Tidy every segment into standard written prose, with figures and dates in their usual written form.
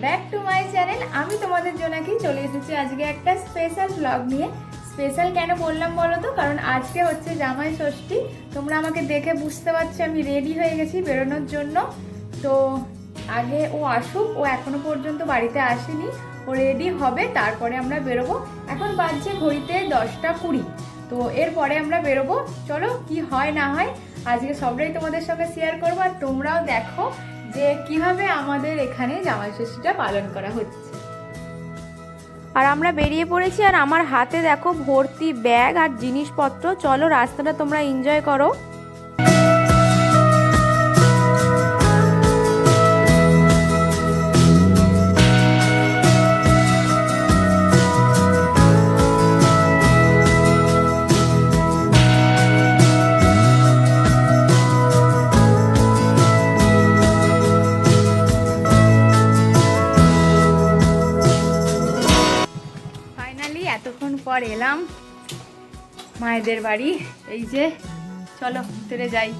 Back to my channel. আমি তোমাদের জন্য কি চলে এসেছি আজকে একটা স্পেশাল ব্লগ নিয়ে। স্পেশাল কেন বললাম বলো তো, কারণ আজকে হচ্ছে জামাই ষষ্ঠী। তোমরা আমাকে দেখে বুঝতে পারছো আমি রেডি হয়ে গেছি বেরোনোর জন্য। তো আগে ও আসুক, ও এখনো পর্যন্ত বাড়িতে আসেনি, ও রেডি হবে তারপরে আমরা বেরোবো। এখন বাজছে ঘড়িতে 10টা 20। তো এরপরে আমরা বেরোবো। চলো কি হয় না হয় আজকে সবটাই তোমাদের সঙ্গে শেয়ার করবো, আর তোমরাও দেখো যে কিভাবে আমাদের এখানে জামাই ষষ্ঠীটা পালন করা হচ্ছে। আর আমরা বেরিয়ে পড়েছি, আর আমার হাতে দেখো ভর্তি ব্যাগ আর জিনিসপত্র। চলো রাস্তাটা তোমরা এনজয় করো। এতক্ষণ পর এলাম মায়েদের বাড়ি। এই যে চলো ভিতরে যাই।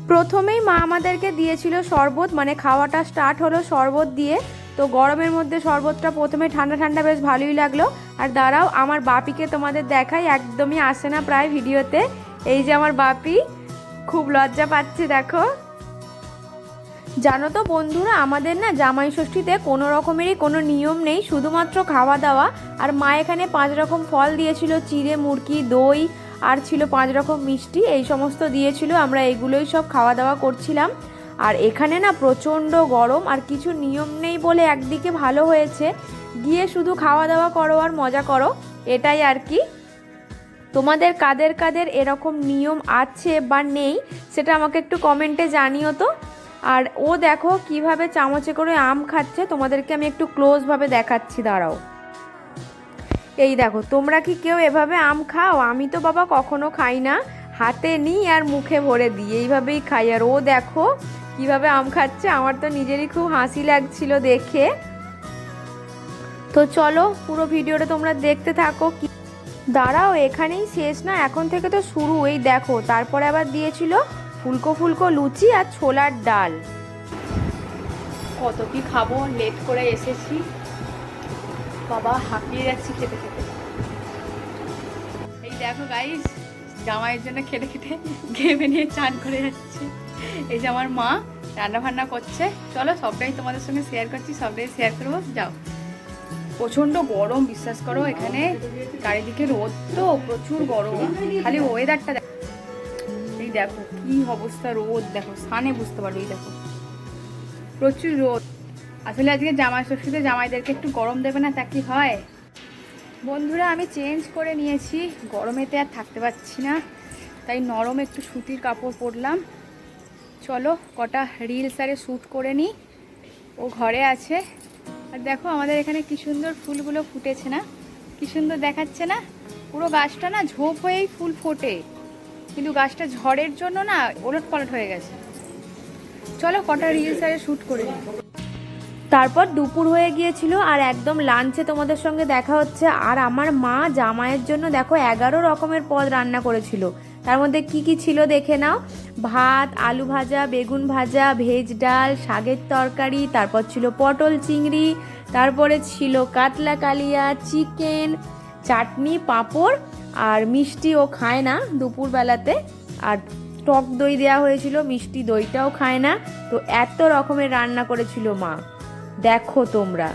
প্রথমেই মা আমাদেরকে দিয়েছিল শরবত, মানে খাওয়াটা স্টার্ট হলো শরবত দিয়ে। তো গরমের মধ্যে শরবতটা প্রথমে ঠান্ডা ঠান্ডা বেশ ভালোই লাগলো। আর দাঁড়াও আমার বাপিকে তোমাদের দেখাই, একদমই আসে না প্রায় ভিডিওতে। এই যে আমার বাপি খুব লজ্জা পাচ্ছে দেখো। জানো তো বন্ধুরা, আমাদের না জামাই ষষ্ঠীতে কোনো রকমেরই কোনো নিয়ম নেই, শুধুমাত্র খাওয়া দাওয়া। আর মা এখানে 5 রকম ফল দিয়েছিল, চিড়ে, মুরগি, দই, আর ছিল 5 রকম মিষ্টি, এই সমস্ত দিয়েছিল। আমরা এগুলোই সব খাওয়া দাওয়া করছিলাম। আর এখানে না প্রচণ্ড গরম, আর কিছু নিয়ম নেই বলে একদিকে ভালো হয়েছে, গিয়ে শুধু খাওয়া দাওয়া করো আর মজা করো, এটাই আর কি। তোমাদের কাদের কাদের এরকম নিয়ম আছে বা নেই সেটা আমাকে একটু কমেন্টে জানিও তো। আর ও দেখো কিভাবে চামচে করে আম খাচ্ছে, তোমাদেরকে আমি একটু ক্লোজভাবে দেখাচ্ছি, দাঁড়াও। এই দেখো, তোমরা কি কেউ এভাবে আম খাও? আমি তো বাবা কখনো খাই না, হাতে নিই আর মুখে ভরে দিই, এইভাবেই খাই। আর ও দেখো কিভাবে আম খাচ্ছে, আমার তো নিজেরই খুব হাসি লাগছিল দেখে। তো চলো পুরো ভিডিওটা তোমরা দেখতে থাকো। দাঁড়াও, এখানেই শেষ না, এখন থেকে তো শুরু। এই দেখো তারপরে আবার দিয়েছিল ফুলকো ফুলকো লুচি আর ছোলার ডাল। কত কি খাবো, লেট করে এসেছি বাবা, হাঁপিয়ে যাচ্ছি খেতে খেতে। এই দেখো গাইস, জামাইয়ের জন্য খেতে খেতে ঘেমে নিয়ে চান করে যাচ্ছে। এই যে আমার মা রান্না বান্না করছে, চলো সবটাই তোমাদের সঙ্গে শেয়ার করছি, সবটাই শেয়ার করবো। যাও, প্রচণ্ড গরম, বিশ্বাস করো এখানে চারিদিকে রোদ, তো প্রচুর গরম, খালি ওয়েদারটা এই দেখো কি অবস্থা, রোদ দেখো, সানে বুঝতে পারবে। এই দেখো প্রচুর রোদ। আসলে আজকে জামাই ষষ্ঠীতে জামাইদেরকে একটু গরম দেবে না, তা কি হয়। বন্ধুরা আমি চেঞ্জ করে নিয়েছি, গরমেতে আর থাকতে পারছি না, তাই নরম একটু সুতির কাপড় পরলাম। চলো কটা রিলস আরে শ্যুট করে নিই, ও ঘরে আছে। আর দেখো আমাদের এখানে কি সুন্দর ফুলগুলো ফুটেছে না, কি সুন্দর দেখাচ্ছে না। পুরো গাছটা না ঝোপ হয়েই ফুল ফোটে, কিন্তু গাছটা ঝড়ের জন্য না ওলট পালট হয়ে গেছে। চলো কটা রিলস আরে শ্যুট করে নিই। তারপর দুপুর হয়ে গিয়েছিল, আর একদম লাঞ্চে তোমাদের সঙ্গে দেখা হচ্ছে। আর আমার মা জামাইয়ের জন্য দেখো 11 রকমের পদ রান্না করেছিল। তার মধ্যে কি কি ছিল দেখে নাও। ভাত, আলু ভাজা, বেগুন ভাজা, ভেজ ডাল, শাকের তরকারি, তারপর ছিল পটল চিংড়ি, তারপরে ছিল কাতলা কালিয়া, চিকেন, চাটনি, পাঁপড়, আর মিষ্টি ও খায় না দুপুরবেলাতে। আর টক দই দেওয়া হয়েছিল, মিষ্টি দইটাও খায় না। তো এত রকমের রান্না করেছিল মা, দেখো তোমরা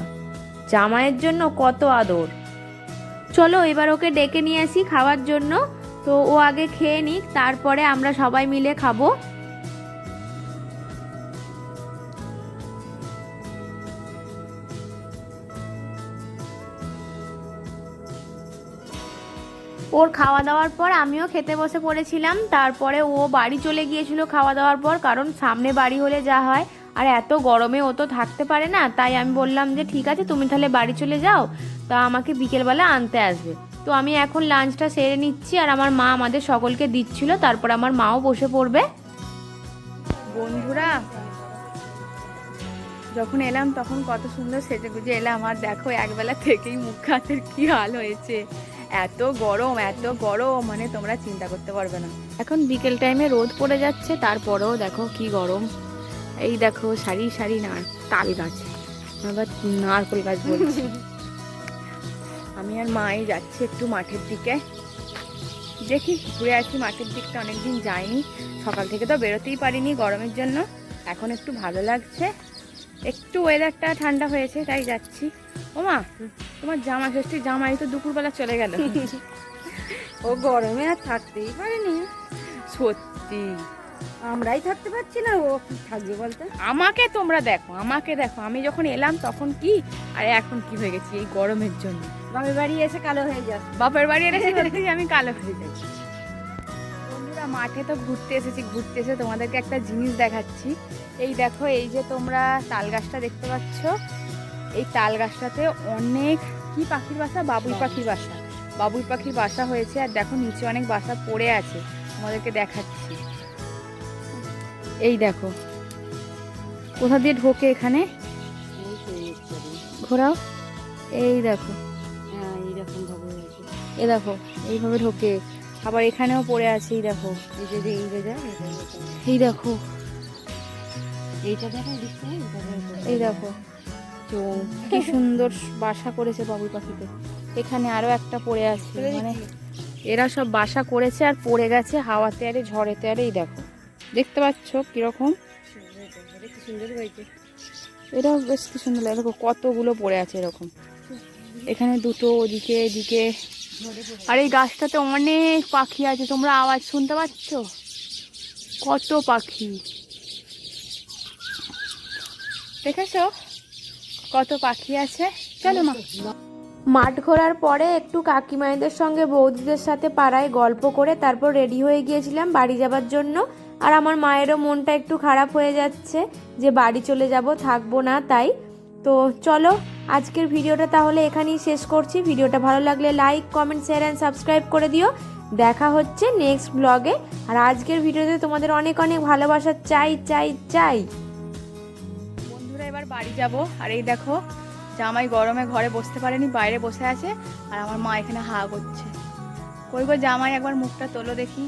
জামাইয়ের জন্য কত আদর। চলো এবার ওকে ডেকে নিয়ে আসি খাওয়ার জন্য। তো ও আগে খেয়ে নিক, তারপরে আমরা সবাই মিলে খাবো। ওর খাওয়া দাওয়ার পর আমিও খেতে বসে পড়েছিলাম। তারপরে ও বাড়ি চলে গিয়েছিল খাওয়া দাওয়ার পর, কারণ সামনে বাড়ি হলে যা হয়, আর এত গরমে ও তো থাকতে পারে না। তাই আমি বললাম যে ঠিক আছে তুমি তাহলে বাড়ি চলে যাও, তা আমাকে বিকেলবেলা আনতে আসবে। তো আমি এখন লাঞ্চটা সেরে নিচ্ছি, আর আমার মা আমাদের সকলকে দিচ্ছিল, তারপর আমার মাও বসে পড়বে। বন্ধুরা যখন এলাম তখন কত সুন্দর সেজে গুজে এলাম, আর দেখো একবেলা থেকেই মুখ হাতের কি হাল হয়েছে। এত গরম, এত গরম, মানে তোমরা চিন্তা করতে পারবে না। এখন বিকেল টাইমে রোদ পড়ে যাচ্ছে, তারপরেও দেখো কি গরম। এই দেখো সারি সারি না তাল গাছ, আবার নারকোল গাছ বলছি। আমি আর মাই যাচ্ছি একটু মাঠের দিকে, দেখি ঘুরে আসি মাঠের দিকটা, অনেকদিন যাইনি। সকাল থেকে তো বেরোতেই পারিনি গরমের জন্য, এখন একটু ভালো লাগছে, একটু ওয়েদারটা ঠান্ডা হয়েছে তাই যাচ্ছি। ও মা, তোমার জামা ষষ্ঠী জামাই তো দুপুরবেলা চলে গেল। ও গরমে আর থাকতেই পারেনি। সত্যি আমরাই থাকতে পারছি না, ও কি থাকবে বলতে? আমাকে তোমরা দেখো, আমাকে দেখো, আমি যখন এলাম তখন কি আর এখন কি হয়ে গেছি এই গরমের জন্য। বাপের বাড়ি এসে কালো হয়ে যাচ্ছে। বাপের বাড়ি এসে সত্যি আমি কালো হয়ে যাই। বন্ধুরা মাঠে তো ঘুরতে এসেছি, ঘুরতে এসে তোমাদেরকে একটা জিনিস দেখাচ্ছি। এই দেখো, এই যে তোমরা তাল গাছটা দেখতে পাচ্ছ, এই তাল গাছটাতে অনেক কি পাখির বাসা, বাবুই পাখির বাসা, বাবুই পাখির বাসা হয়েছে। আর দেখো নিচে অনেক বাসা পড়ে আছে, তোমাদেরকে দেখাচ্ছি। এই দেখো কোথা দিয়ে ঢোকে এখানে, ঘোরাও, এই দেখো, হ্যাঁ এইরকম ভাবে হয়েছে। এ দেখো এইভাবে ঢোকে, আবার এখানেও পড়ে আছে। এই দেখো, এই যে এই যে এই দেখো, এইটা দেখো, এই দেখো তো কি সুন্দর বাসা করেছে বাবুই পাখিতে। এখানে আরো একটা পড়ে আছে, মানে এরা সব বাসা করেছে আর পড়ে গেছে হাওয়াতে আরে ঝড়েতে আরে। এই দেখো দেখতে পাচ্ছ কিরকম, কি সুন্দর হয়েছে। এটা বেশ কি সুন্দর লাগে, দেখো কতগুলো পড়ে আছে এরকম, এখানে দুটো, ওদিকে এদিকে। আর এই গাছটাতে অনেক পাখি আছে, তোমরা আওয়াজ শুনতে পাচ্ছ, কত পাখি দেখেছো, কত পাখি আছে। চলো মা। মাঠ ঘোরার পরে একটু কাকিমায়েদের সঙ্গে বৌদিদের সাথে পাড়ায় গল্প করে তারপর রেডি হয়ে গিয়েছিলাম বাড়ি যাবার জন্য। আর আমার মায়েরও মনটা একটু খারাপ হয়ে যাচ্ছে যে বাড়ি চলে যাব, থাকবো না তাই। তো চলো আজকের ভিডিওটা তাহলে এখানেই শেষ করছি। ভিডিওটা ভালো লাগলে like, comment, share and subscribe করে দিও। দেখা হচ্ছে নেক্সট ব্লগে। আর আজকের ভিডিওতে তোমাদের অনেক অনেক ভালোবাসা চাই চাই চাই। বন্ধুরা এবার বাড়ি যাব। আর এই দেখো জামাই গরমে ঘরে বসতে পারেনি, বাইরে বসে আছে, আর আমার মা এখানে হা করছে। কই গো জামাই, একবার মুখটা তোলো দেখি।